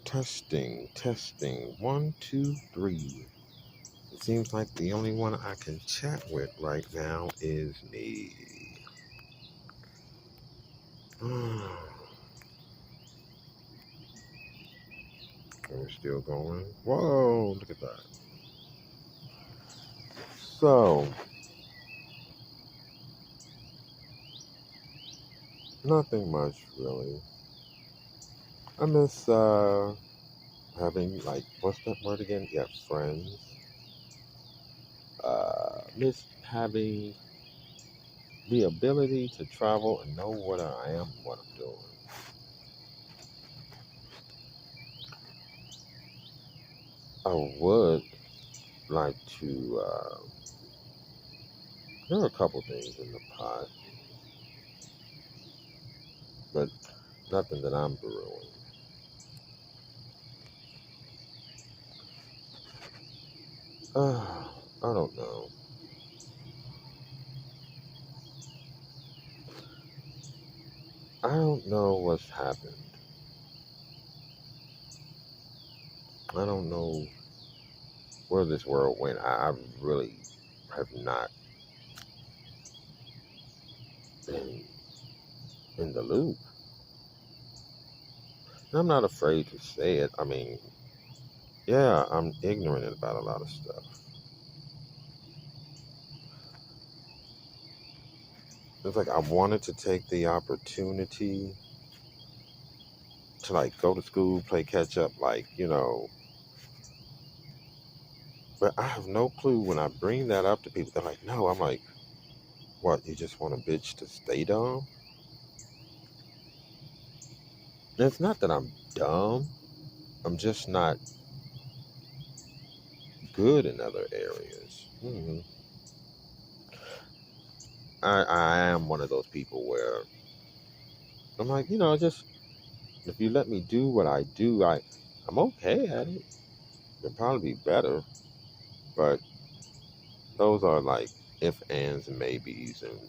Testing, testing. One, two, three. It seems like the only one I can chat with right now is me. We're still going. Whoa, look at that. So, nothing much really. I miss having, like, what's that word again? Yeah, friends. Miss having the ability to travel and know what I am and what I'm doing. I would like to, there are a couple things in the pot, but nothing that I'm brewing. I don't know. I don't know what's happened. I don't know where this world went. I really have not been in the loop. And I'm not afraid to say it. I mean, yeah, I'm ignorant about a lot of stuff. It's like I wanted to take the opportunity to, like, go to school, play catch up, like, but I have no clue when I bring that up to people. They're like, no. I'm like, what, you just want a bitch to stay dumb? And it's not that I'm dumb. I'm just not good in other areas. I am one of those people where I'm like, just if you let me do what I do, I'm okay at it. It'll probably be better, but those are like if, ands, and maybes, and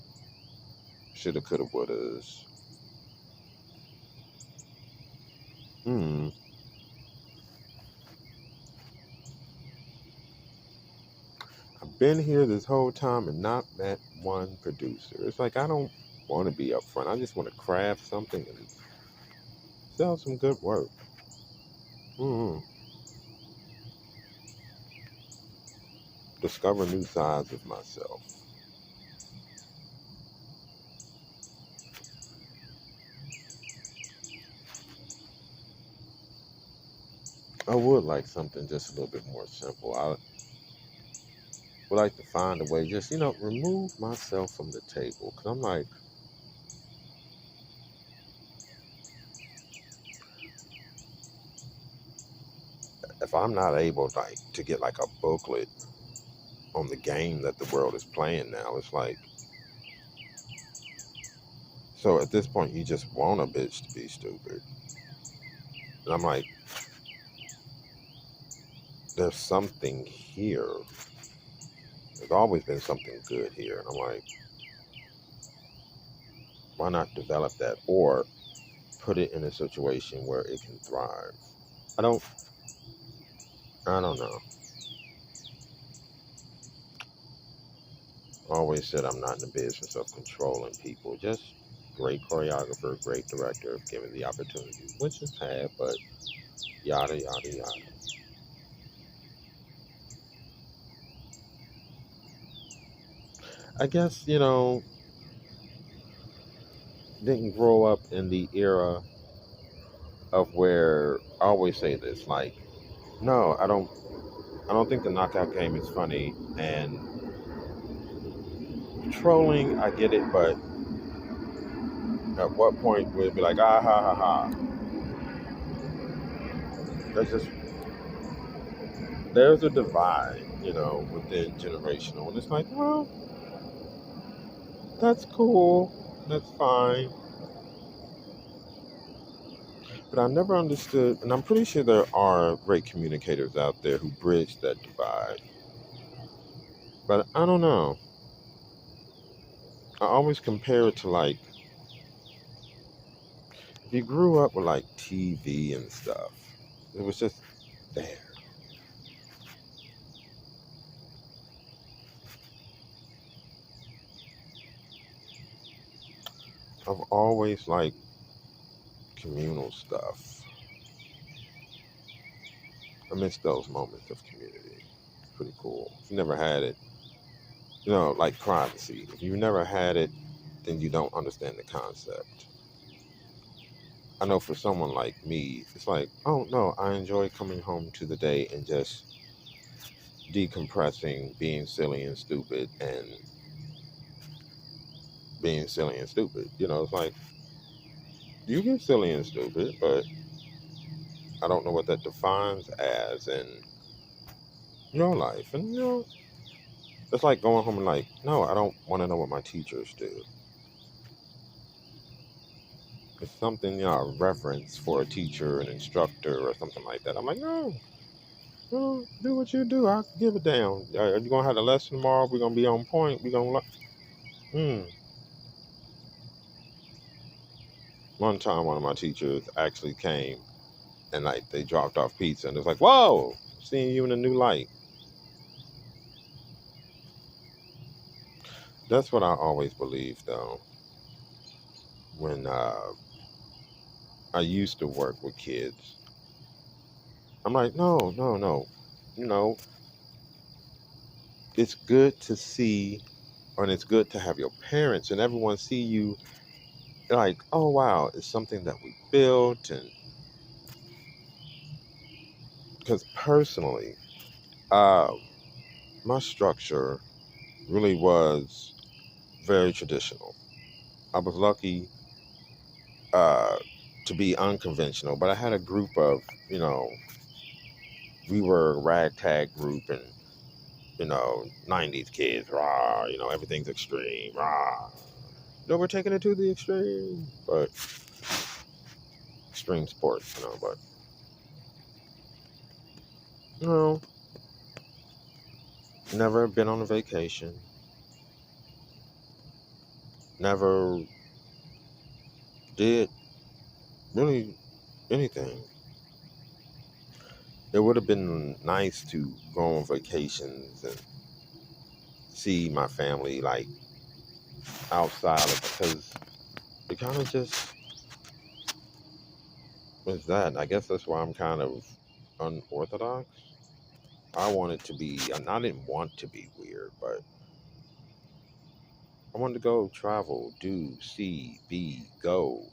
shoulda, coulda, wouldas. Hmm. I've been here this whole time and not met one producer. It's like I don't want to be upfront. I just want to craft something and sell some good work. Hmm. Discover new sides of myself. I would like something just a little bit more simple. I would like to find a way, just, remove myself from the table. Because I'm like, if I'm not able, like, to get like a booklet on the game that the world is playing now, it's like, so at this point, you just want a bitch to be stupid. And I'm like, there's something here. There's always been something good here. And I'm like, why not develop that or put it in a situation where it can thrive? I don't, I don't know. I always said I'm not in the business of controlling people. Just great choreographer, great director, if given the opportunity, which is had, but yada, yada, yada. I guess, didn't grow up in the era of where I always say this, like, no, I don't think the knockout game is funny, and trolling, I get it, but at what point would it be like, ah ha ha ha? There's just there's a divide, within generational, and it's like, well, that's cool, that's fine, but I never understood, and I'm pretty sure there are great communicators out there who bridge that divide, but I don't know. I always compare it to, like, if you grew up with like TV and stuff. It was just there. I've always liked communal stuff. I miss those moments of community. Pretty cool. If you never had it, like privacy. If you never had it, then you don't understand the concept. I know for someone like me, it's like, oh no, I enjoy coming home to the day and just decompressing, being silly and stupid, and being silly and stupid. It's like you get silly and stupid, but I don't know what that defines as in your life. And it's like going home and like, no, I don't want to know what my teachers do. It's something, a reference for a teacher, an instructor, or something like that. I'm like, no, do what you do. I give a damn. Are you gonna have a lesson tomorrow? We're gonna be on point. We're gonna. One time, one of my teachers actually came and like they dropped off pizza, and it's like, whoa, seeing you in a new light. That's what I always believed, though. When I used to work with kids, I'm like, no, no, no. You know, it's good to see, and it's good to have your parents and everyone see you like, oh wow, it's something that we built, and because personally, uh, my structure really was very traditional. I was lucky uh, to be unconventional, but I had a group of, you know, we were a ragtag group, and 90s kids, rah, everything's extreme, rah. We're taking it to the extreme, but extreme sports, but no, never been on a vacation, never did really anything. It would have been nice to go on vacations and see my family like outside of, because it kind of just was that. I guess that's why I'm kind of unorthodox. I wanted to be, and I didn't want to be weird, but I wanted to go travel, do, see, be, go.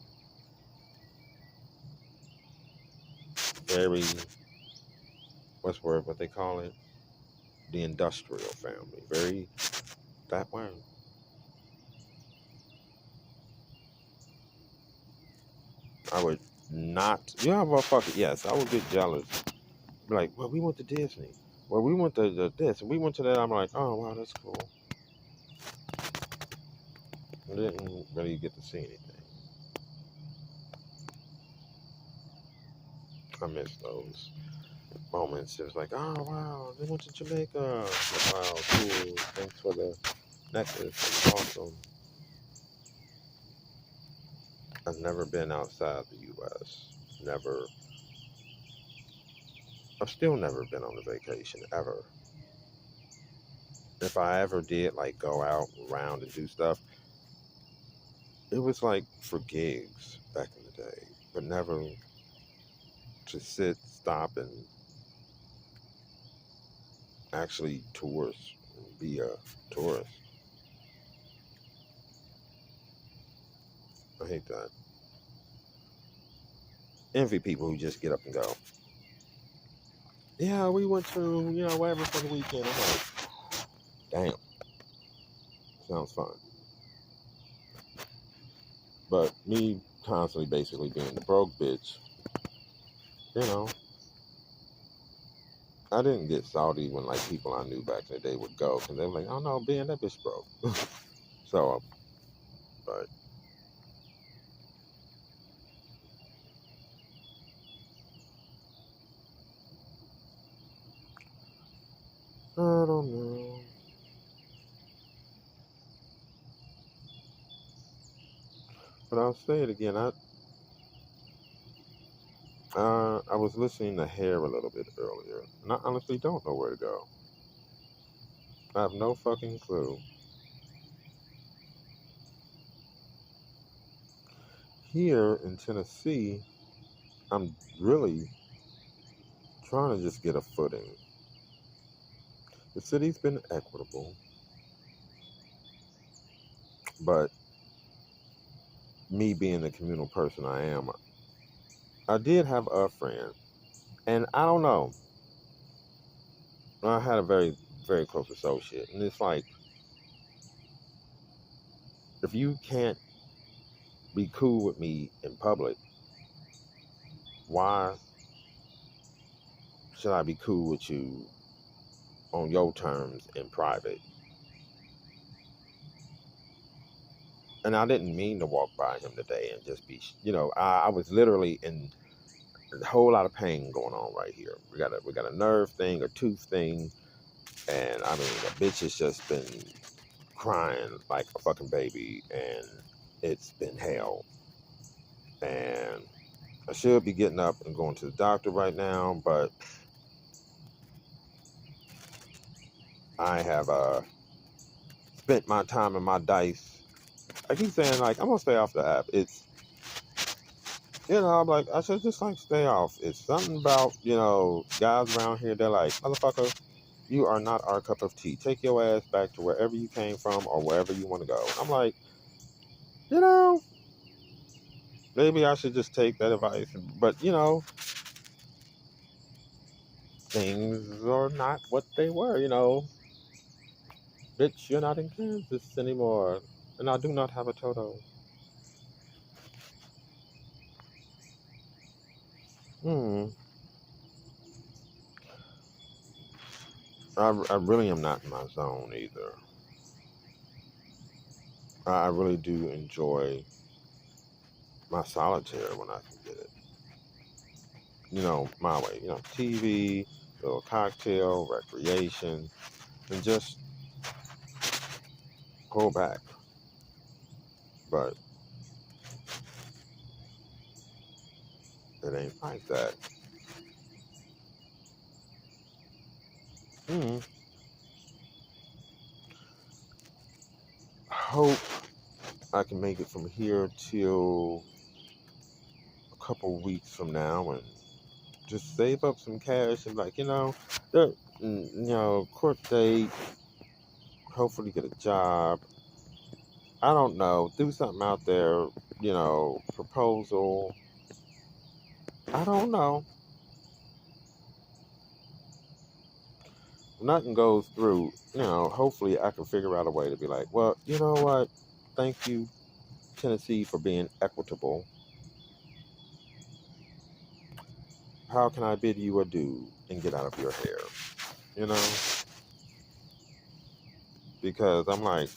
Very, what's the word, what they call it? The industrial family. Very that way. I would not, motherfucker, yes, I would get jealous. Be like, well, we went to Disney. Well, we went to this, and we went to that. I'm like, oh, wow, that's cool. I didn't really get to see anything. I miss those moments. It was like, oh, wow, they went to Jamaica. Wow, cool. Thanks for the necklace. That's awesome. I've never been outside the U.S. Never. I've still never been on a vacation, ever. If I ever did, like, go out around and do stuff, it was like for gigs back in the day, but never to sit, stop, and actually tourist, be a tourist. I hate that. Envy people who just get up and go. Yeah, we went to, whatever for the weekend. I'm like, damn, sounds fun. But me constantly basically being the broke bitch, you know, I didn't get salty when like people I knew back in the day would go, because they were like, oh no, Ben, that bitch broke. So, but I don't know. But I'll say it again. I was listening to Hair a little bit earlier, and I honestly don't know where to go. I have no fucking clue. Here in Tennessee, I'm really trying to just get a footing. The city's been equitable, but me being the communal person I am, I did have a friend, and I don't know. I had a very, very close associate, and it's like if you can't be cool with me in public, why should I be cool with you on your terms in private? And I didn't mean to walk by him today and just be, I was literally in a whole lot of pain going on right here. We got a nerve thing, a tooth thing, and I mean the bitch has just been crying like a fucking baby, and it's been hell. And I should be getting up and going to the doctor right now, but I have spent my time and my dice. I keep saying like I'm gonna stay off the app. It's I'm like I should just like stay off. It's something about guys around here. They're like motherfucker, you are not our cup of tea. Take your ass back to wherever you came from or wherever you want to go. I'm like, you know, maybe I should just take that advice. But things are not what they were. Bitch, you're not in Kansas anymore, and I do not have a Toto. Hmm. I really am not in my zone either. I really do enjoy my solitaire when I can get it. My way. TV, little cocktail, recreation, and just pull back. But it ain't like that. Hmm. Hope I can make it from here till a couple weeks from now and just save up some cash and the, court date, hopefully get a job. I don't know, do something out there, proposal. I don't know. Nothing goes through, hopefully I can figure out a way to be like, well, you know what? Thank you, Tennessee, for being equitable. How can I bid you adieu and get out of your hair? You know? Because I'm like,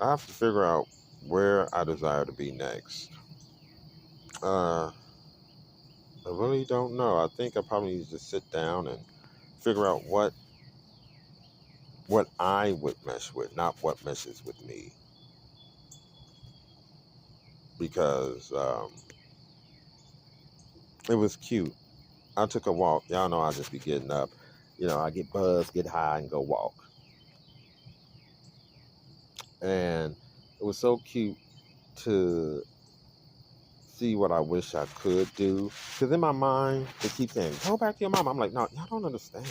I have to figure out where I desire to be next. I really don't know. I think I probably need to just sit down and figure out what I would mesh with, not what meshes with me. Because it was cute. I took a walk. Y'all know I just be getting up. I get buzzed, get high, and go walk. And it was so cute to see what I wish I could do. Because in my mind, it keeps saying, go back to your mom. I'm like, no, y'all don't understand.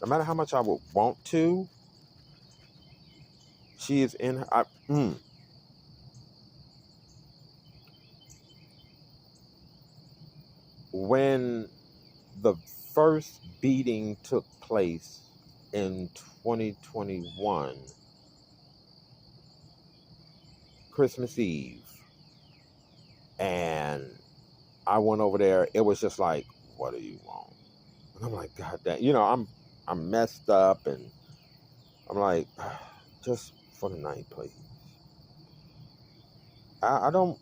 No matter how much I would want to, she is in her. When the first beating took place in 2021, Christmas Eve, and I went over there, it was just like, what do you want? And I'm like, God damn, I'm messed up, and I'm like, just for the night, please. I don't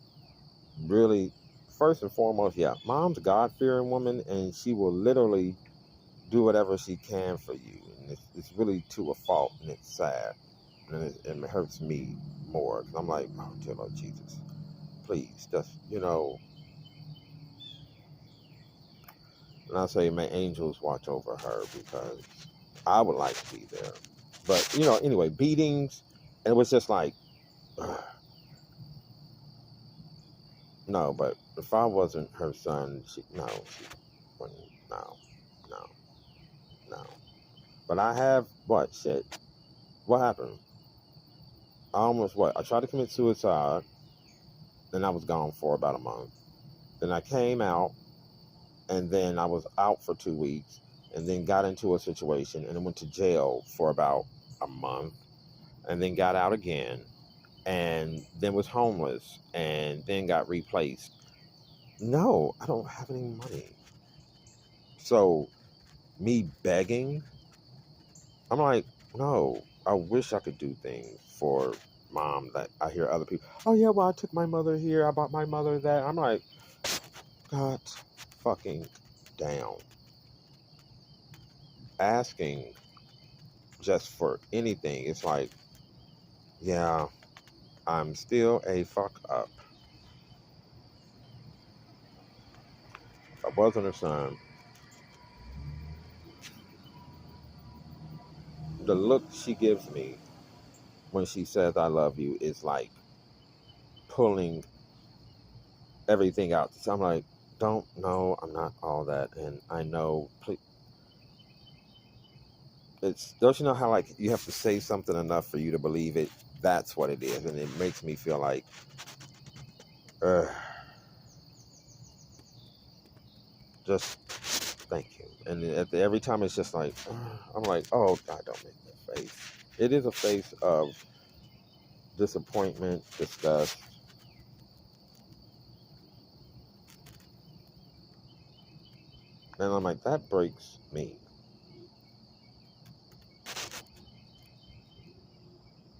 really, first and foremost, yeah, mom's a God-fearing woman, and she will literally do whatever she can for you. And it's really to a fault, and it's sad. And it hurts me more. Because I'm like, oh, dear Lord Jesus. please, just, and I say, may angels watch over her because I would like to be there. But, anyway, beatings, and it was just like, no, but if I wasn't her son, she wouldn't, no, no, no. But I have, what, shit, what happened? I tried to commit suicide, and I was gone for about a month. Then I came out, and then I was out for 2 weeks, and then got into a situation, and then went to jail for about a month, and then got out again, and then was homeless, and then got replaced. No, I don't have any money. So, me begging, I'm like, no, I wish I could do things for mom that I hear other people, oh yeah, well, I took my mother here, I bought my mother that. I'm like, God fucking down. Asking just for anything, it's like, yeah, I'm still a fuck up. If I wasn't her son, the look she gives me when she says I love you is like pulling everything out. So I'm like, don't know, I'm not all that, and I know. Please, it's, don't you know how like you have to say something enough for you to believe it? That's what it is, and it makes me feel like, uh, just thank you. And every time it's just like, I'm like, oh God, don't make that face. It is a face of disappointment, disgust, and I'm like, that breaks me.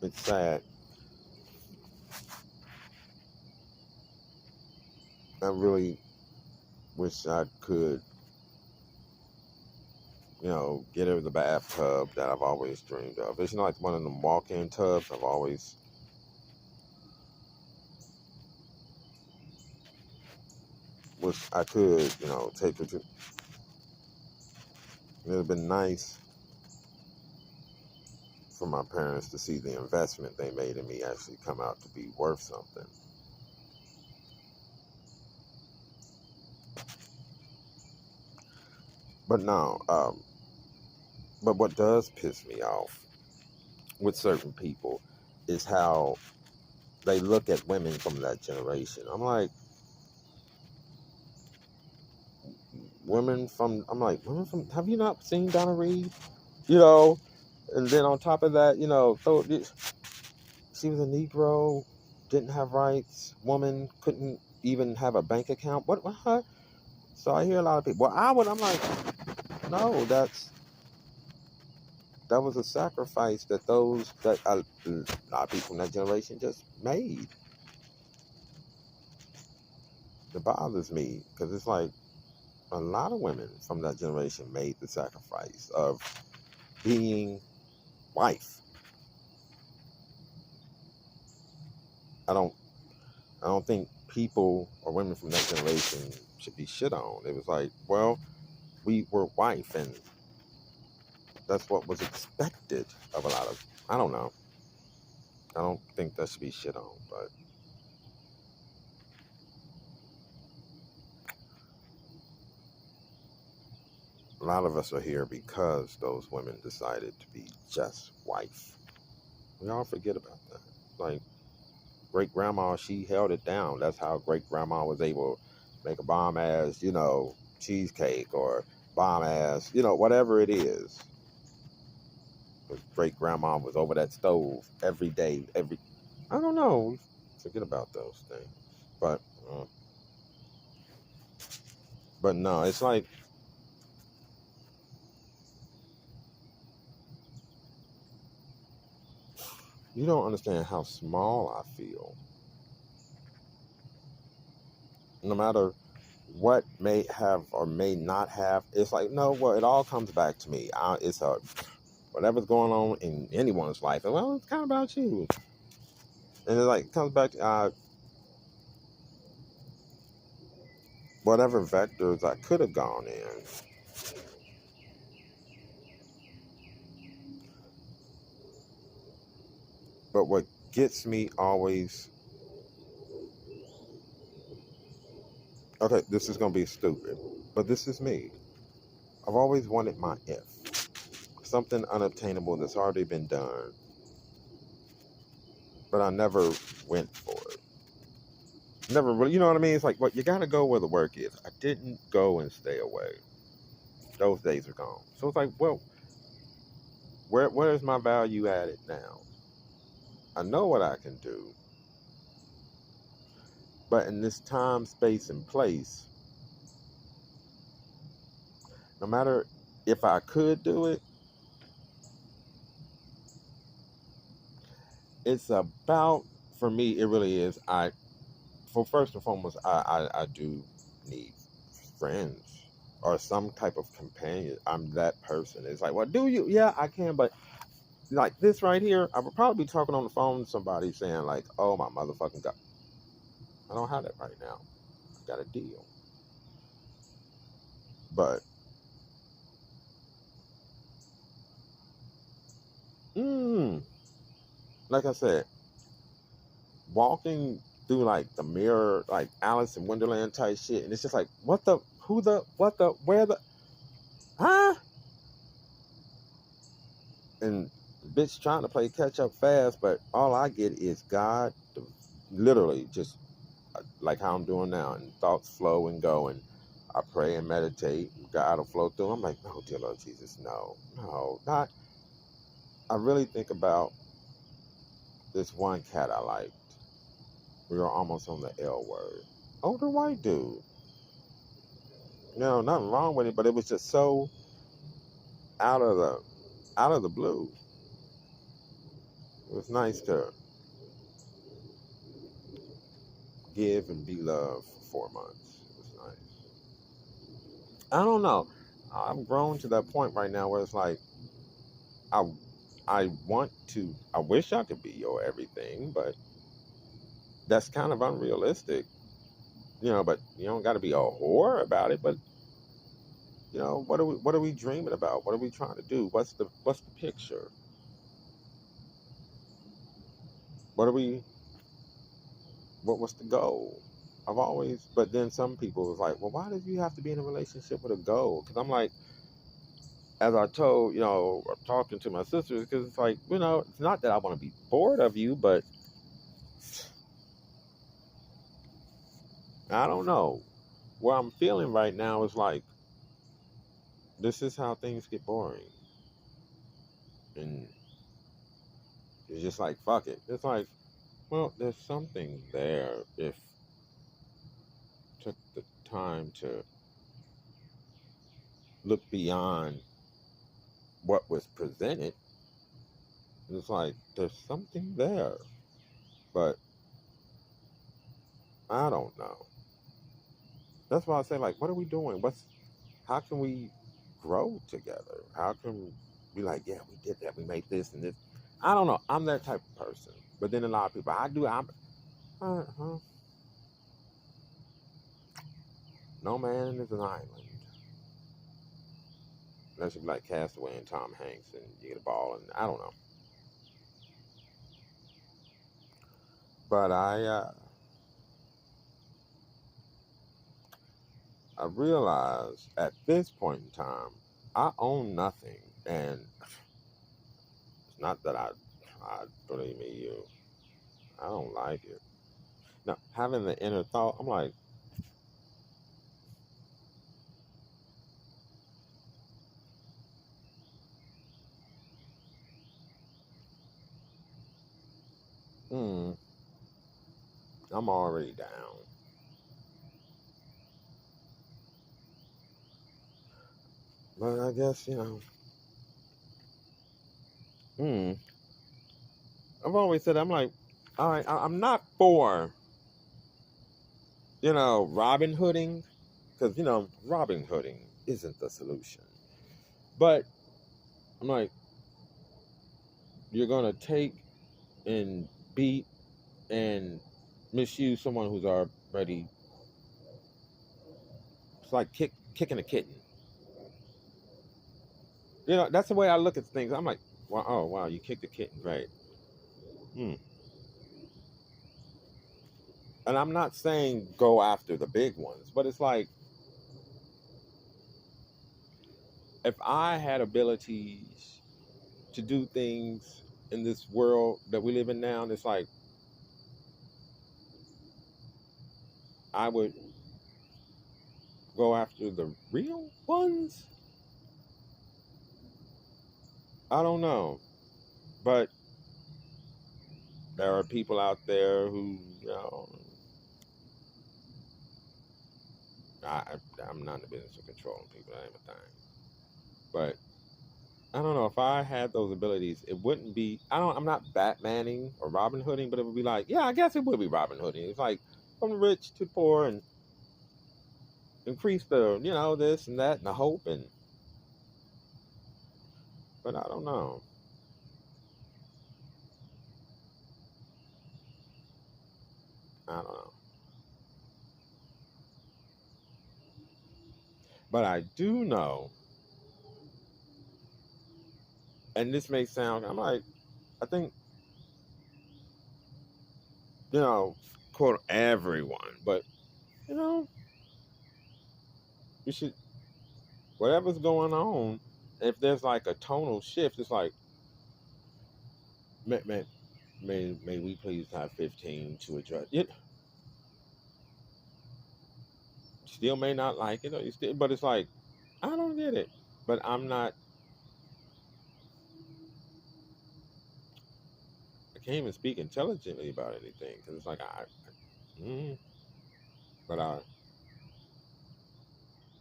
It's sad. I really wish I could, get her the bathtub that I've always dreamed of. It's like one of them walk-in tubs I've always wish I could, take her to. It would have been nice for my parents to see the investment they made in me actually come out to be worth something. But no, but what does piss me off with certain people is how they look at women from that generation. I'm like, women from, have you not seen Donna Reed? You know, and then on top of that, she was a Negro, didn't have rights, woman, couldn't even have a bank account. What? So I hear a lot of people, I'm like, no, that was a sacrifice that a lot of people in that generation just made. It bothers me because it's like a lot of women from that generation made the sacrifice of being wife. I don't I don't think people or women from that generation should be shit on. It was like, well, we were wife, and that's what was expected of a lot of. I don't know. I don't think that should be shit on, but a lot of us are here because those women decided to be just wife. We all forget about that. Like great grandma, she held it down. That's how great grandma was able to make a bomb ass, cheesecake or bomb ass, whatever it is. Great grandma was over that stove every day. I don't know. Forget about those things. But uh, but no, it's like you don't understand how small I feel. No matter what may have or may not have, it's like no. Well, it all comes back to me. It's a whatever's going on in anyone's life. And well, it's kind of about you. And it like comes back to whatever vectors I could have gone in. But what gets me always, okay, this is going to be stupid, but this is me. I've always wanted my if. Something unobtainable that's already been done, but I never went for it. Never really, you know what I mean? It's like, what, you got to go where the work is. I didn't go and stay away. Those days are gone. So it's like, well, where's my value added now? I know what I can do, but in this time, space, and place, no matter if I could do it, it's about, for me, it really is. For first and foremost, I do need friends or some type of companion. I'm that person. It's like, well, do you? Yeah, I can, but like this right here, I would probably be talking on the phone to somebody saying like, "Oh my motherfucking god, I don't have that right now. I got a deal." But mm, like I said, walking through like the mirror, like Alice in Wonderland type shit, and it's just like, what the, who the, what the, where the, huh? And bitch trying to play catch up fast, but all I get is God, literally just like how I'm doing now, and thoughts flow and go, and I pray and meditate, and God will flow through. I'm like, no, dear Lord Jesus, no, no, not. I really think about this one cat I liked. We were almost on the L word. Older white dude. You know, nothing wrong with it, but it was just so out of the out of the blue. It was nice to give and be loved for 4 months. It was nice. I don't know. I've grown to that point right now where it's like I I want to, I wish I could be your everything, but that's kind of unrealistic. You know, but you don't got to be a whore about it, but you know, what are we dreaming about? What are we trying to do? What's the picture? What are we what was the goal? I've always, but then some people was like, well, why did you have to be in a relationship with a goal? Because I'm like, as I told, talking to my sisters, because it's like, it's not that I want to be bored of you, but I don't know. What I'm feeling right now is like, this is how things get boring. And it's just like, fuck it. It's like, well, there's something there if took the time to look beyond what was presented. It's like, there's something there. But I don't know. That's why I say, like, what are we doing? How can we grow together? How can we, like, yeah, we did that, we made this and this. I don't know. I'm that type of person. But then a lot of people, uh-huh. No man is an island. Unless you be like Castaway and Tom Hanks and you get a ball, and I don't know. But I realize at this point in time, I own nothing. And it's not that I believe me, I don't like it. Now, having the inner thought, I'm like, hmm, I'm already down. But I guess, hmm, I've always said, I'm like, all right, I'm not for, Robin Hooding, because, Robin Hooding isn't the solution. But I'm like, you're going to take and beat and misuse someone who's already It's like kicking a kitten. You know, that's the way I look at things. I'm like, wow, oh wow, you kicked a kitten, right? Hmm. And I'm not saying go after the big ones, but it's like if I had abilities to do things in this world that we live in now, and it's like I would go after the real ones. I don't know, but there are people out there who, you know, I, I'm not in the business of controlling people. That ain't my thing. But I don't know if I had those abilities, it wouldn't be. I don't. I'm not Batmaning or Robin Hooding, but it would be like, yeah, I guess it would be Robin Hooding. It's like from the rich to poor and increase the, you know, this and that and the hope and. But I don't know. I don't know. But I do know, and this may sound. I'm like, I think, you know, quote everyone, but you know, you should whatever's going on. If there's like a tonal shift, it's like, may, may, may we please have 15 to address it. Still may not like it, or you still, but it's like, I don't get it. But I'm not. I can't even speak intelligently about anything because it's like but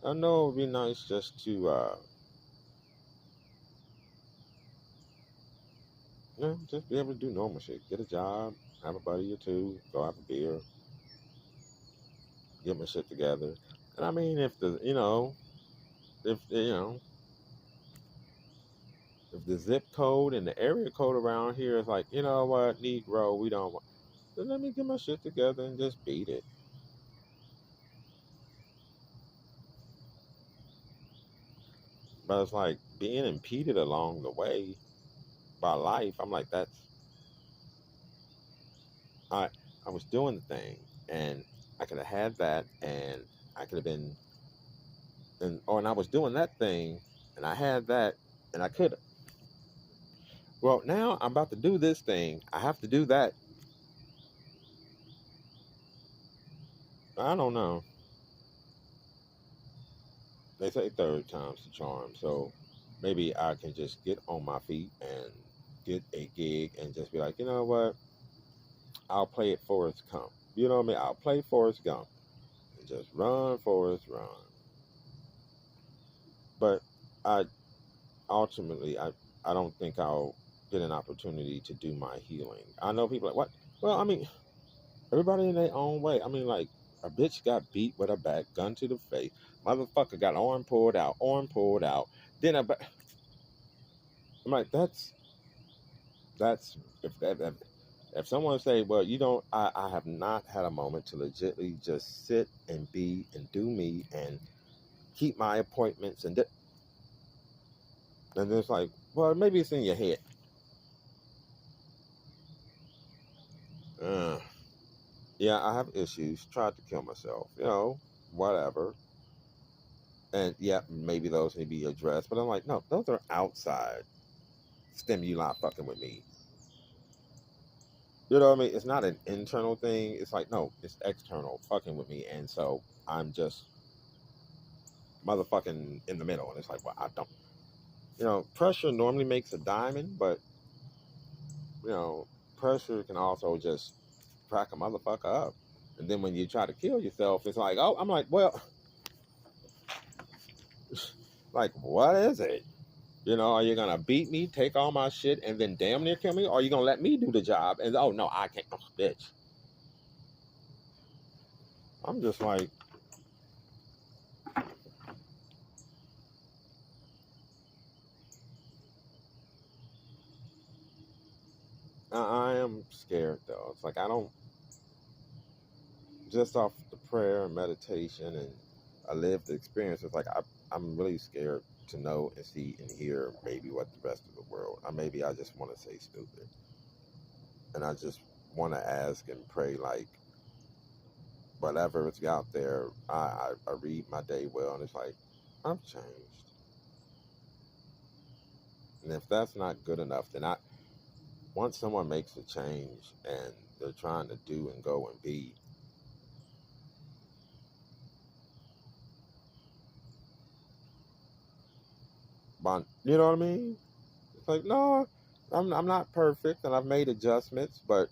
I know it'd be nice just to you know, just be able to do normal shit. Get a job, have a buddy or two, go have a beer, get my shit together. And I mean, if the you know, if you know, if the zip code and the area code around here is like, you know what, Negro, we don't want, then let me get my shit together and just beat it. But it's like being impeded along the way by life. I'm like, that's I I was doing the thing and I could have had that and I could have been and I was doing that thing and I had that and I could, well, now I'm about to do this thing. I have to do that. I don't know. They say third time's the charm, so maybe I can just get on my feet and get a gig and just be like, you know what? I'll play it Forrest Gump. You know what I mean? I'll play Forrest Gump and just run, Forrest, run. But I ultimately, I don't think I'll get an opportunity to do my healing. I know people like, what? Well, I mean, everybody in their own way. I mean, like, a bitch got beat with a bat, gun to the face. Motherfucker got arm pulled out. Then I'm like, that's if someone say, well, you don't, I have not had a moment to legitly just sit and be and do me and keep my appointments and it's like, well, maybe it's in your head. Uh, yeah, I have issues. Tried to kill myself, you know, whatever. And yeah, maybe those need to be addressed. But I'm like, no, those are outside stimuli fucking with me. You know what I mean? It's not an internal thing. It's like, no, it's external fucking with me. And so I'm just motherfucking in the middle. And it's like, well, I don't, you know, pressure normally makes a diamond, but, you know, pressure can also just crack a motherfucker up. And then when you try to kill yourself, it's like, oh, I'm like, well, like, what is it? You know, are you gonna beat me, take all my shit, and then damn near kill me? Or are you gonna let me do the job? And oh no, I can't, oh, bitch. I'm just like, I am scared though. It's like I don't, just off the prayer and meditation and a lived experience. It's like I'm really scared to know and see and hear maybe what the rest of the world. Or maybe I just want to say stupid, and I just want to ask and pray like whatever is out there. I read my day well, and it's like I've changed, and if that's not good enough, then I once someone makes a change and they're trying to do and go and be, but you know what I mean? It's like no, I'm not perfect, and I've made adjustments, but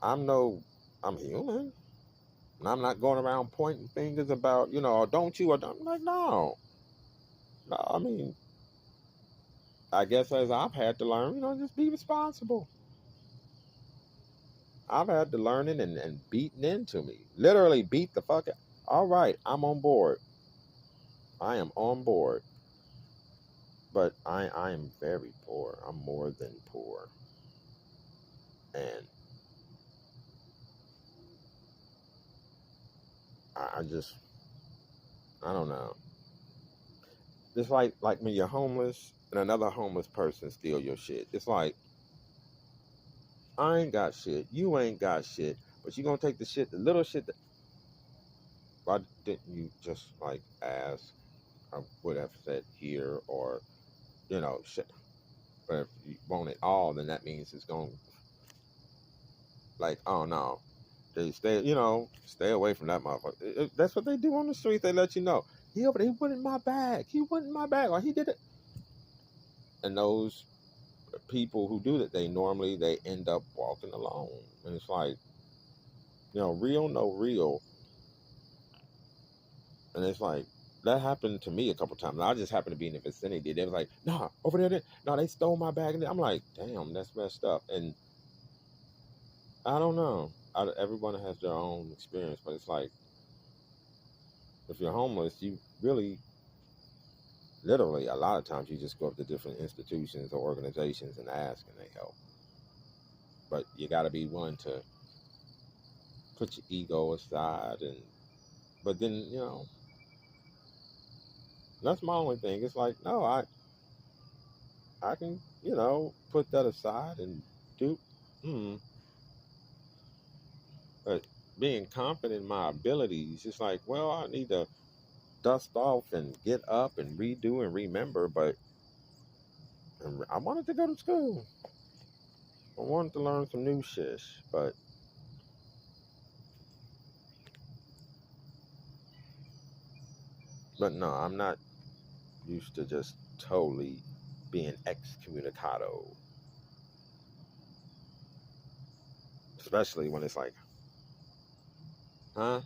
I'm no, I'm human. And I'm not going around pointing fingers about, don't you, or don't. I'm like, no. No, I mean, I guess as I've had to learn, just be responsible. I've had to learn it and beaten into me. Literally beat the fuck out. All right, I'm on board. I am on board. But I am very poor. I'm more than poor. And I just, I don't know. It's like when you're homeless and another homeless person steal your shit. It's like, I ain't got shit. You ain't got shit. But you gonna take the shit, the little shit that, why didn't you just like ask? I would have said here or, shit. But if you want it all, then that means it's going to, like, oh no. They stay away from that motherfucker. That's what they do on the street. They let you know. He went in my bag. He went in my bag. Or he did it. And those people who do that, they end up walking alone. And it's like, real, no real. And it's like, that happened to me a couple times. I just happened to be in the vicinity. They was like, nah, over there, no, they stole my bag. And I'm like, damn, that's messed up. And I don't know. Everyone has their own experience, but it's like, if you're homeless, you really, literally, a lot of times you just go up to different institutions or organizations and ask, and they help. But you got to be willing to put your ego aside, but then that's my only thing. It's like, no, I can put that aside and do, hmm, but being confident in my abilities, it's like, well, I need to dust off and get up and redo and remember, but I wanted to go to school. I wanted to learn some new shit, but no, I'm not used to just totally being excommunicado, especially when it's like, huh?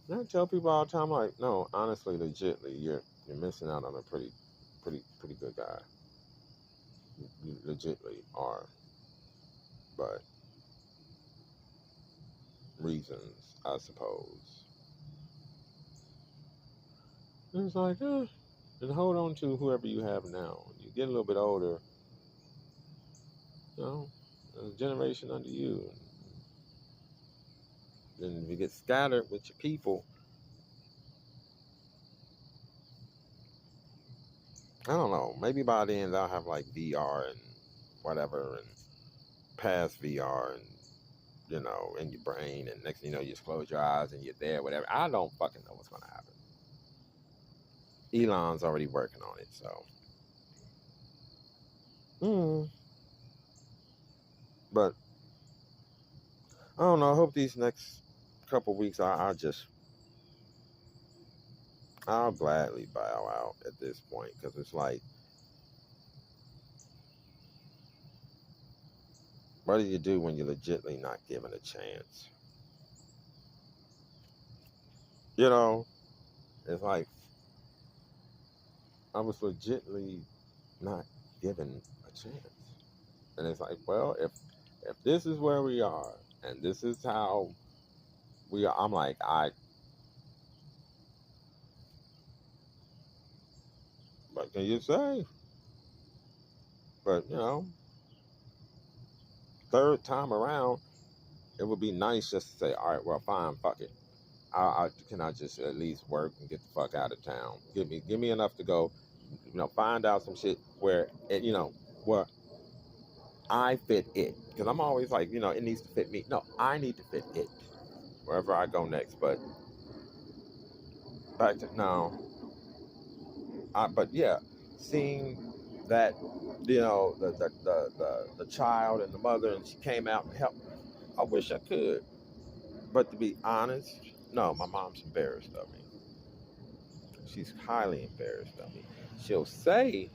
And I tell people all the time, like, no, honestly, legitly, you're missing out on a pretty good guy. You legitly are, but reasons, I suppose. And it's like, and hold on to whoever you have now. You get a little bit older, you know, there's a generation under you. And if you get scattered with your people, I don't know. Maybe by then they'll have like VR and whatever, and past VR, and in your brain. And next thing you know, you just close your eyes and you're there. Whatever. I don't fucking know what's gonna happen. Elon's already working on it, so. Mm. But I don't know. I hope these next couple weeks, I'll gladly bow out at this point because it's like, what do you do when you're legitimately not given a chance? You know, it's like I was legitimately not given a chance. And it's like, well, if this is where we are and this is how we are, I'm like, what can you say? But third time around, it would be nice just to say, all right, well, fine, fuck it. Can I just at least work and get the fuck out of town? Give me enough to go, find out some shit where where I fit it. Because I'm always like, it needs to fit me. No, I need to fit it wherever I go next. But back to now, but yeah, seeing that, the child and the mother, and she came out and helped. I wish I could, but to be honest, no, my mom's embarrassed of me. She's highly embarrassed of me. She'll say,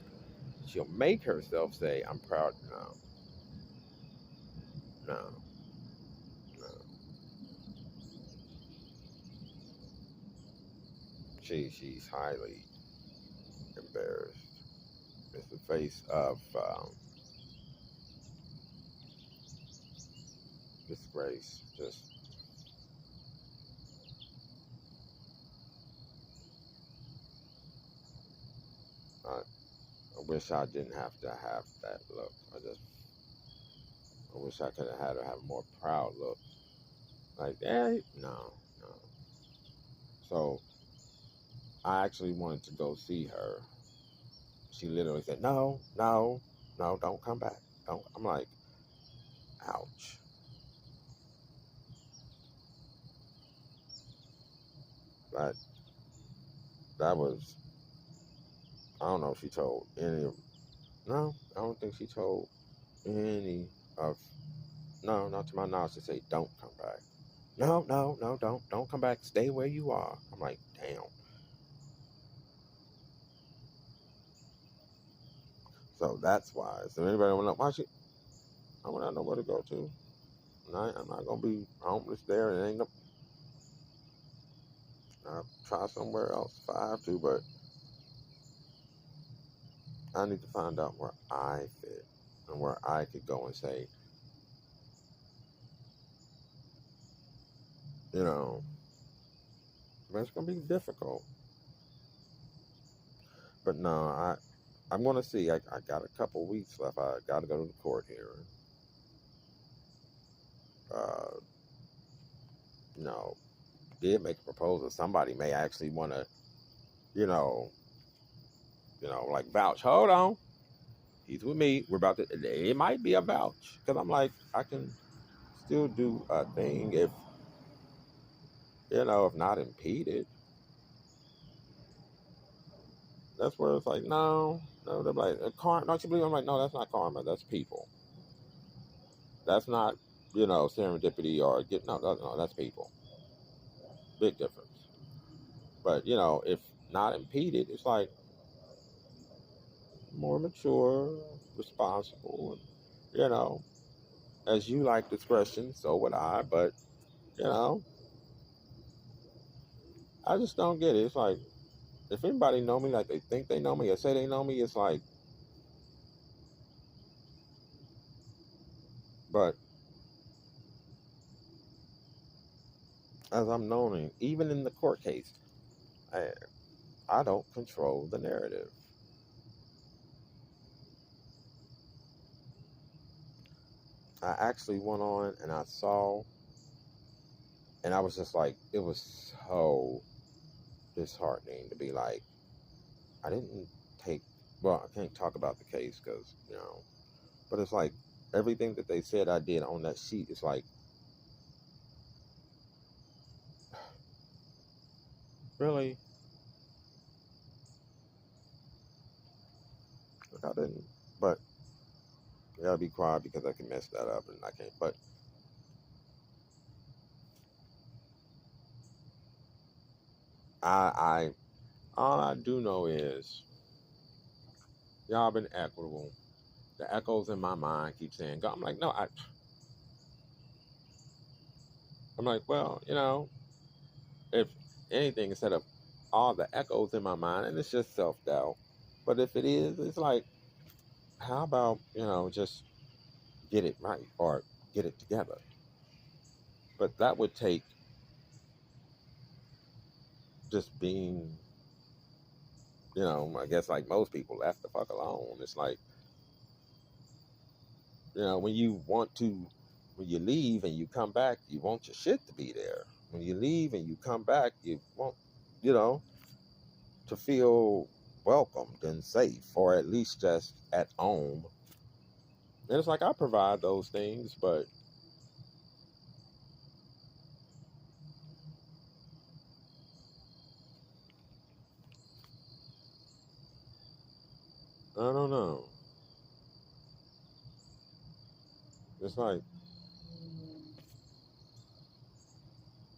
she'll make herself say, "I'm proud." No, no, no. She's highly embarrassed. It's the face of disgrace. Just I wish I didn't have to have that look. I wish I could have had her have a more proud look. Like, no, no. So I actually wanted to go see her. She literally said, "No, no, no, don't come back. Don't." I'm like, ouch. That that was. I don't know if she told any of. No, I don't think she told any of. No, not to my knowledge. To say, "Don't come back." No, no, no, don't come back. Stay where you are. I'm like, damn. So that's why. So anybody want to know why she? I want to know where to go to. I'm not gonna be homeless there, and ain't no. I'll try somewhere else if I have to, but I need to find out where I fit and where I could go and say, you know, but it's gonna be difficult. But no, I'm gonna see. I got a couple weeks left. I got to go to the court here. Uh, you know, did make a proposal. Somebody may actually want to, you know, like vouch. Hold on, he's with me. We're about to. It might be a vouch because I'm like, I can still do a thing if if not impeded. That's where it's like, no, no, they're like, karma. Don't you believe? I'm like, no, that's not karma. That's people. That's not, serendipity or get. No, no, no, that's people. Big difference. But if not impeded, it's like more mature, responsible, and as you like discretion, so would I. But you know, I just don't get it. It's like if anybody know me, like they think they know me or say they know me, it's like, but as I'm known, even in the court case, I, I don't control the narrative. I actually went on and I saw, and I was just like, it was so disheartening to be like, I didn't take, well, I can't talk about the case because, but it's like everything that they said I did on that sheet is like, really? Like I didn't, but I gotta be quiet because I can mess that up and I can't, but I, all I do know is y'all been equitable. The echoes in my mind keep saying, go. I'm like, no, I'm like, well, if anything, instead of all the echoes in my mind, and it's just self doubt. But if it is, it's like, how about just get it right or get it together? But that would take just being, I guess like most people, left the fuck alone. It's like, When you want to, when you leave and you come back, you want your shit to be there. When you leave and you come back, you want, you know, to feel welcomed and safe, or at least just at home. And it's like I provide those things, but I don't know. It's like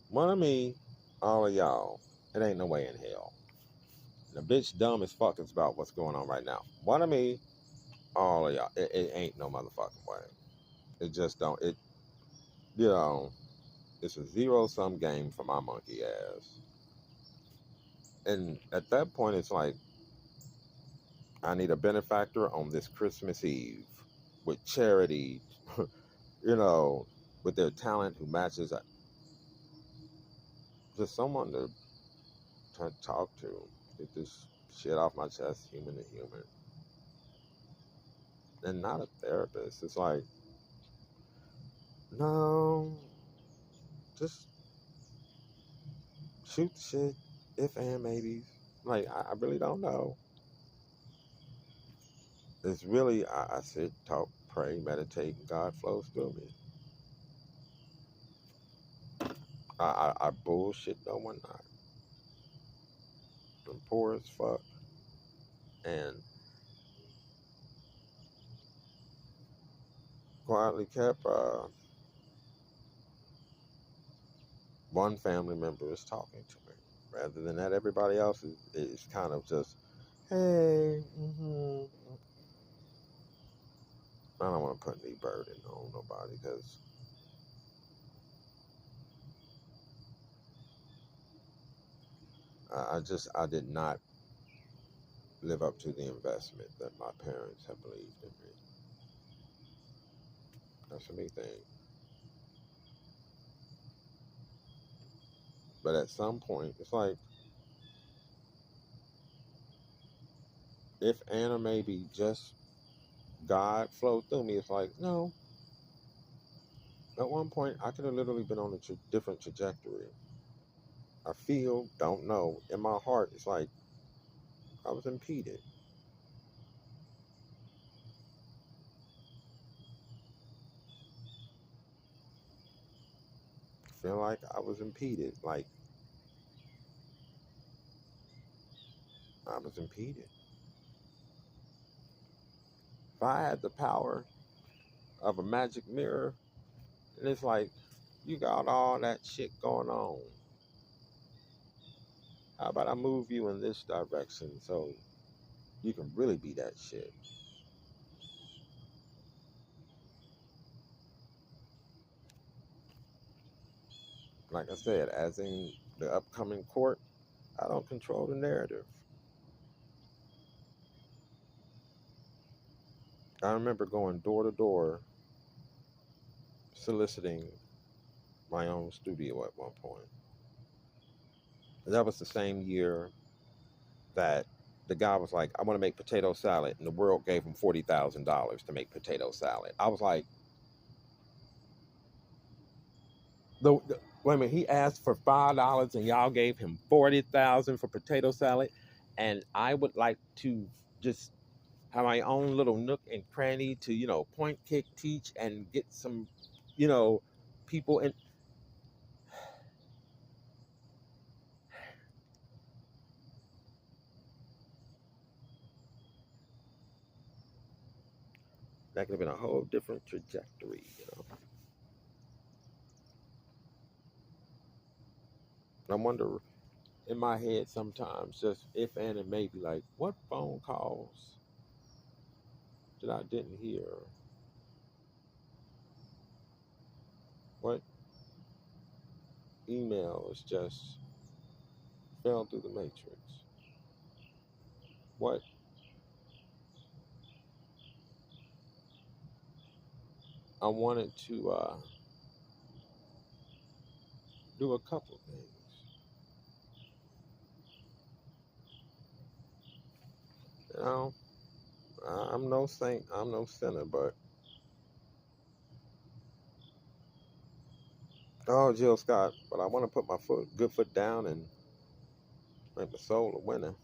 one of me, all of y'all. It ain't no way in hell. The bitch dumb as fuck is about what's going on right now. One of me, all of y'all. It ain't no motherfucking way. It just don't. You know, it's a zero sum game for my monkey ass. And at that point, it's like I need a benefactor on this Christmas Eve with charity, you know, with their talent who matches just someone to talk to, get this shit off my chest, human to human, and not a therapist. It's like, no, just shoot the shit, if and maybes. Like, I really don't know. It's really, I sit, talk, pray, meditate, and God flows through me. I bullshit no one not. I'm poor as fuck. And quietly kept, one family member is talking to me. Rather than that, everybody else is kind of just, hey, I don't want to put any burden on nobody because I did not live up to the investment that my parents have believed in me. That's a me thing. But at some point, it's like, if Anna maybe just God flowed through me, it's like, no. At one point, I could have literally been on a different trajectory. I feel, don't know. In my heart, it's like I was impeded. Feel like I was impeded. Like I was impeded. If I had the power of a magic mirror, and it's like, you got all that shit going on. How about I move you in this direction so you can really be that shit? Like I said, as in the upcoming court, I don't control the narrative. I remember going door to door soliciting my own studio at one point. And that was the same year that the guy was like, I want to make potato salad. And the world gave him $40,000 to make potato salad. I was like, wait a minute, he asked for $5 and y'all gave him 40,000 for potato salad. And I would like to just have my own little nook and cranny to, point, kick, teach, and get some, you know, people in. That could have been a whole different trajectory. I wonder in my head sometimes, just if and maybe, like, what phone calls that I didn't hear? What emails just fell through the matrix? What I wanted to do a couple things. You know, I'm no saint, I'm no sinner, but Oh, Jill Scott, but I want to put my good foot down and make my soul a winner.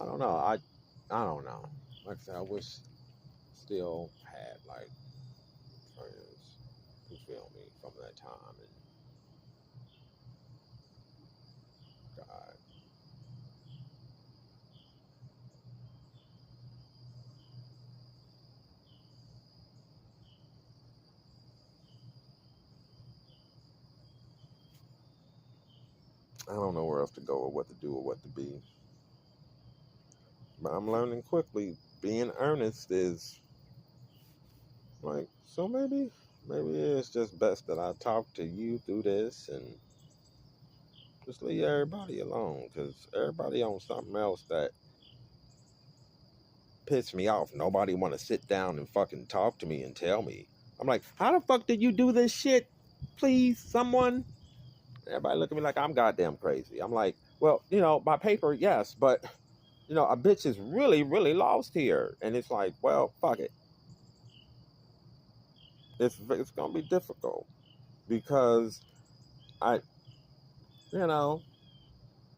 I don't know. I don't know. Like I said, I wish still had like friends who feel me from that time and God. I don't know where else to go or what to do or what to be. But I'm learning quickly. Being earnest is like so maybe it's just best that I talk to you through this and just leave everybody alone because everybody on something else that pissed me off. Nobody want to sit down and fucking talk to me and tell me. I'm like, how the fuck did you do this shit? Please, someone. Everybody look at me like I'm goddamn crazy. I'm like, well, my paper, yes, but a bitch is really, really lost here, and it's like, well, fuck it. It's gonna be difficult because I, you know,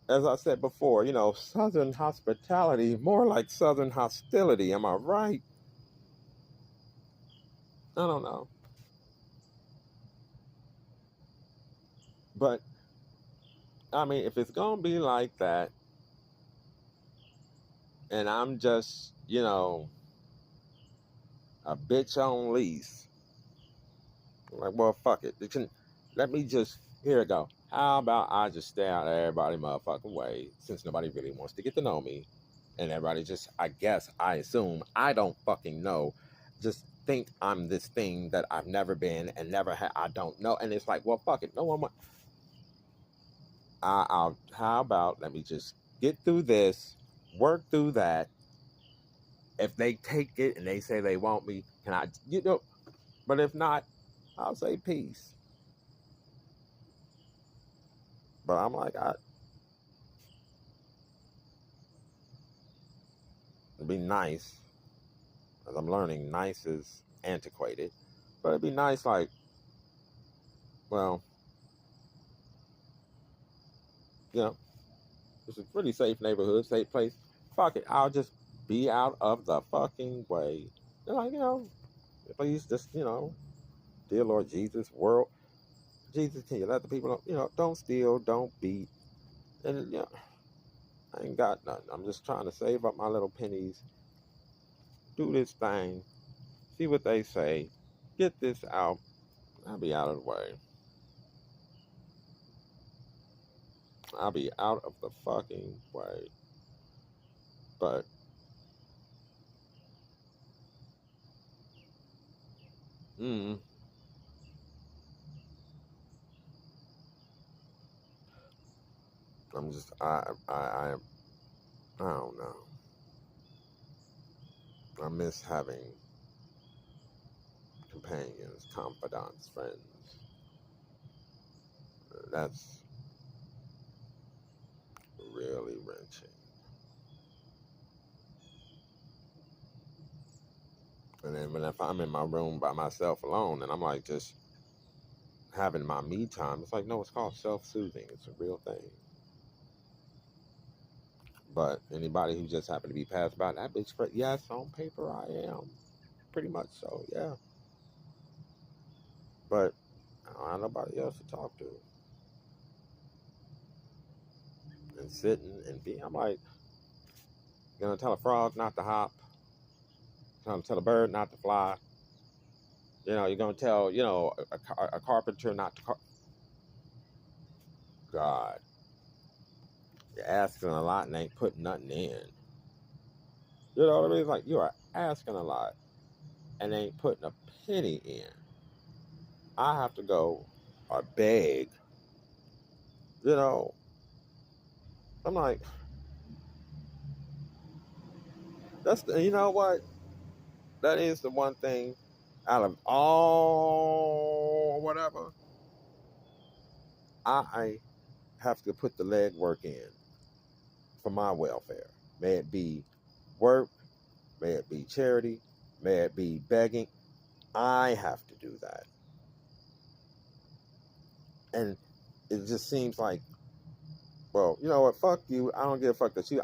as I said before, Southern hospitality more like Southern hostility. Am I right? I don't know, but I mean, if it's gonna be like that, and I'm just, a bitch on lease, I'm like, well, fuck it. Let me just here it go. How about I just stay out of everybody motherfucking way since nobody really wants to get to know me, and everybody just, I assume, I don't fucking know, just think I'm this thing that I've never been and never had. I don't know, and it's like, well, fuck it. No one. I'll. How about let me just get through this, work through that. If they take it and they say they want me, can I? But if not, I'll say peace. But I'm like, it'd be nice, as I'm learning, nice is antiquated. But it'd be nice, like, well, you know, it's a pretty safe neighborhood, safe place. Fuck it, I'll just be out of the fucking way. They're like, please just, dear Lord Jesus, world, Jesus, can you let the people know, don't steal, don't beat. And, I ain't got nothing. I'm just trying to save up my little pennies, do this thing, see what they say, get this out. I'll be out of the way. I'll be out of the fucking way. But mm, I'm just I don't know. I miss having companions, confidants, friends. That's really wrenching. And then when if I'm in my room by myself alone and I'm like just having my me time, it's like no, it's called self-soothing. It's a real thing. But anybody who just happened to be passed by that bitch, yes, on paper I am pretty much so, yeah. But I don't have nobody else to talk to and sitting and be. I'm like, you're gonna tell a frog not to hop, you're gonna tell a bird not to fly. You're gonna tell a carpenter not to. God, you're asking a lot and ain't putting nothing in. You know what I mean? It's like you are asking a lot and ain't putting a penny in. I have to go or beg. You know, I'm like, you know what? That is the one thing out of all whatever, I have to put the legwork in for my welfare. May it be work, may it be charity, may it be begging. I have to do that. And it just seems like, well, you know what? Fuck you. I don't give a fuck that you.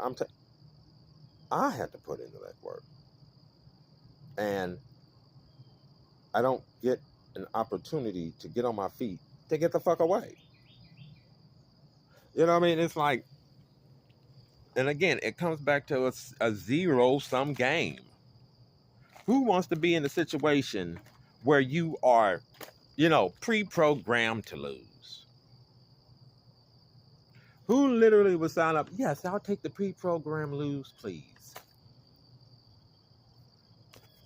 I had to put into that work, and I don't get an opportunity to get on my feet to get the fuck away. You know what I mean? It's like, and again, it comes back to a zero sum game. Who wants to be in a situation where you are, pre-programmed to lose? Who literally would sign up? Yes, I'll take the pre-programmed lose, please.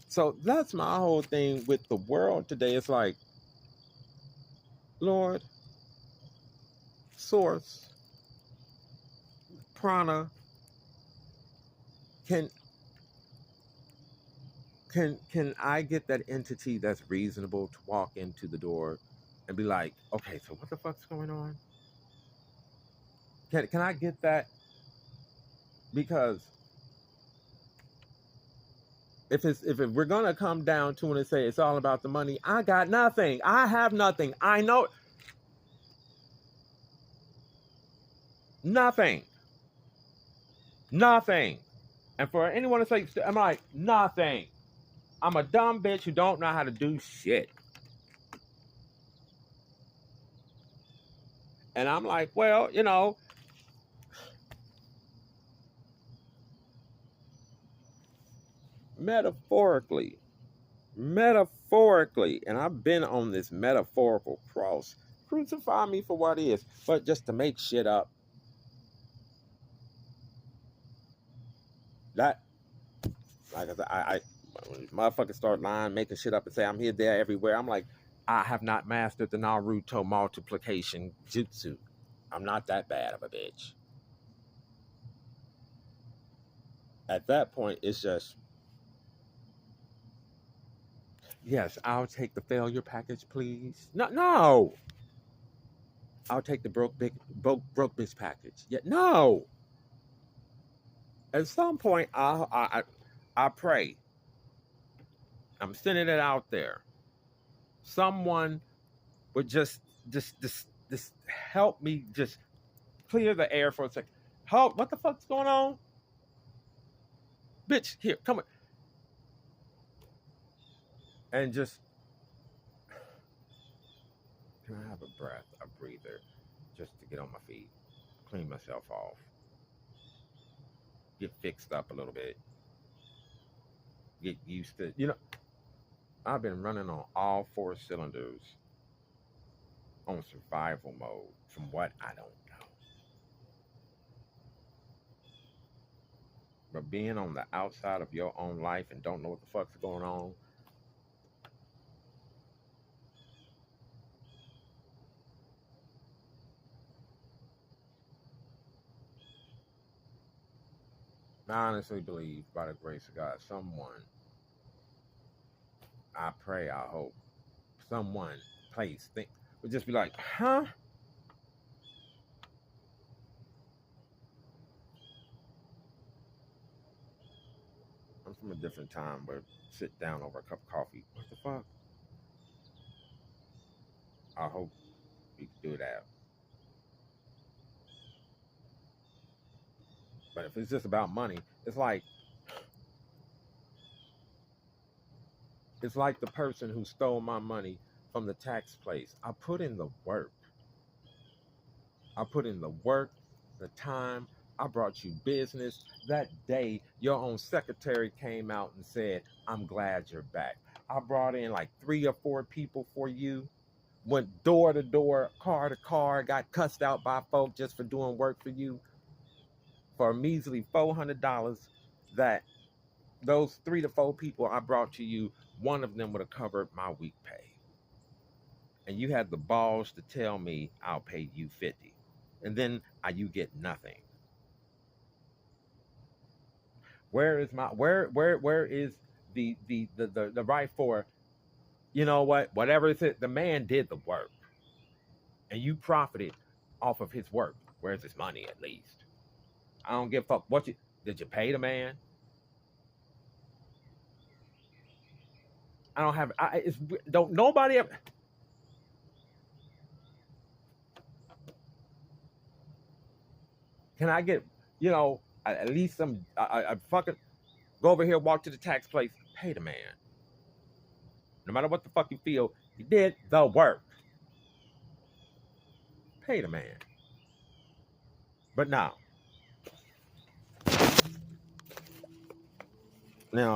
So that's my whole thing with the world today. It's like, Lord, Source, Prana, can can I get that entity that's reasonable to walk into the door and be like, okay, so what the fuck's going on? Can I get that? Because if we're gonna come down to it and say it's all about the money, I got nothing. I have nothing. I know nothing. Nothing. And for anyone to say, I'm like, nothing. I'm a dumb bitch who don't know how to do shit. And I'm like, well, metaphorically, and I've been on this metaphorical cross. Crucify me for what is, but just to make shit up. That, like I said, when motherfuckers start lying, making shit up and say I'm here, there, everywhere, I'm like, I have not mastered the Naruto multiplication jutsu. I'm not that bad of a bitch. At that point, it's just, yes, I'll take the failure package, please. No, no. I'll take the broke bitch package. Yeah, no. At some point, I pray. I'm sending it out there. Someone would just help me just clear the air for a second. Help! What the fuck's going on, bitch? Here, come on, and just can I have a breath, a breather, just to get on my feet, clean myself off, get fixed up a little bit, get used to. I've been running on all four cylinders on survival mode. From what I don't know. But being on the outside of your own life and don't know what the fuck's going on, I honestly believe by the grace of God, someone, I pray, I hope, someone, place, think, would just be like, huh? I'm from a different time where sit down over a cup of coffee. What the fuck? I hope we can do that. But if it's just about money, it's like the person who stole my money from the tax place. I put in the work. I put in the work, the time. I brought you business. That day, your own secretary came out and said, I'm glad you're back. I brought in like 3 or 4 people for you, went door to door, car to car, got cussed out by folk just for doing work for you for a measly $400 that those 3 to 4 people I brought to you, one of them would have covered my week pay. And you had the balls to tell me I'll pay you 50. And then you get nothing. Where is the right for, whatever it is, the man did the work and you profited off of his work. Where's his money at least? I don't give a fuck did you pay the man? I don't have. It's don't nobody ever. Can I get at least some? I fucking go over here, walk to the tax place, pay the man. No matter what the fuck you feel, he did the work. Pay the man. But now,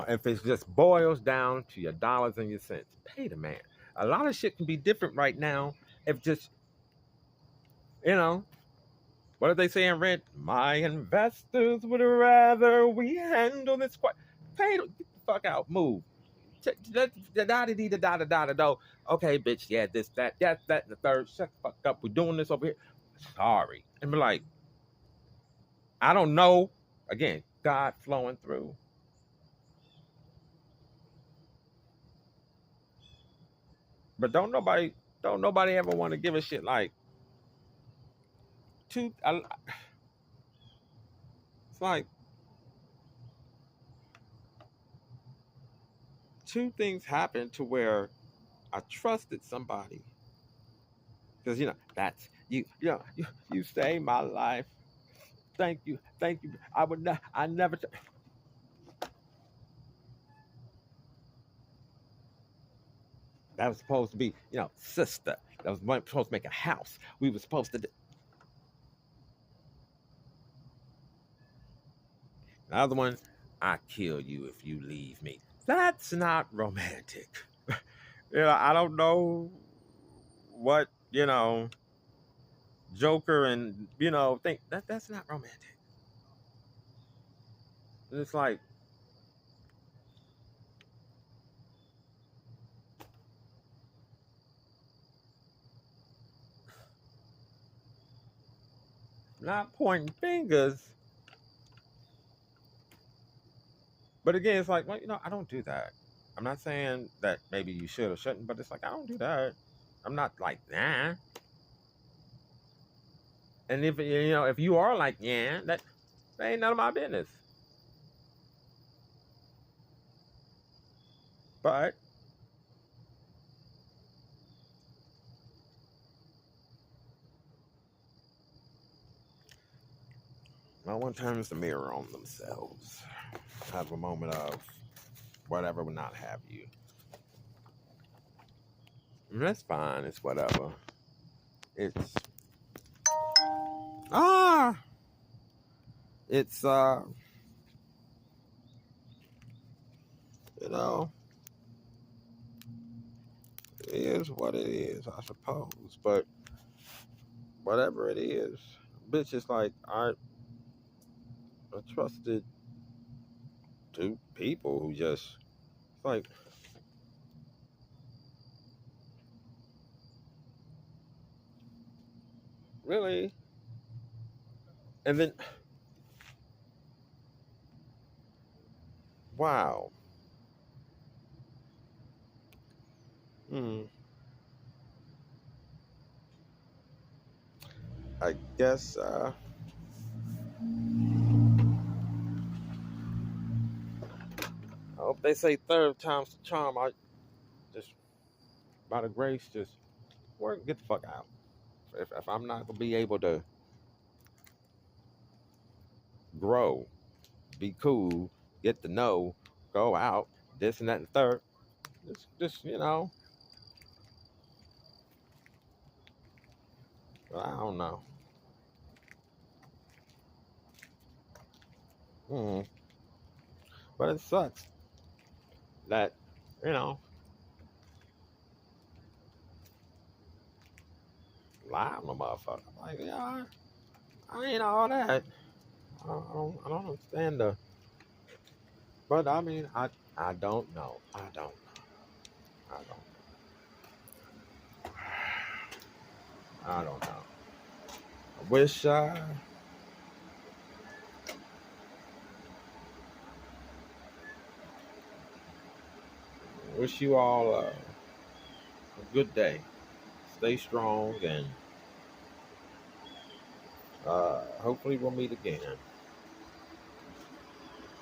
if it just boils down to your dollars and your cents, pay the man. A lot of shit can be different right now if just you know what did they say in Rent? My investors would rather we handle this. Pay the get the fuck out. Move. Da da da da da da da. Okay, bitch. Yeah, this, that, and the third. Shut the fuck up. We're doing this over here. Sorry. And be like, I don't know. Again, God flowing through. But don't nobody ever want to give a shit like two. It's like two things happened to where I trusted somebody because that's you saved my life. Thank you, thank you. I never. That was supposed to be sister. That was supposed to make a house. We were supposed to. The other one, I kill you if you leave me. That's not romantic. I don't know what Joker and think that's not romantic. And it's like not pointing fingers, but again, it's like, well, I don't do that. I'm not saying that maybe you should or shouldn't, but it's like I don't do that. I'm not like nah. And if you are like yeah, that ain't none of my business. But no one turns the mirror on themselves. Have a moment of whatever would not have you. And that's fine. It's whatever. It's ah. It's you know, it is what it is, I suppose. But whatever it is, bitch, it's like I trusted two people who just like really, and then wow. Hmm. I guess I hope they say third time's the charm. I just by the grace, just work, get the fuck out. If I'm not gonna be able to grow, be cool, get to know, go out, this and that and third, just I don't know. Hmm. But it sucks that you know lie on the motherfucker. Like yeah, I ain't all that. I don't understand the. But I mean, I don't know. I don't know. I don't. I don't know. I wish you all a good day. Stay strong and hopefully we'll meet again.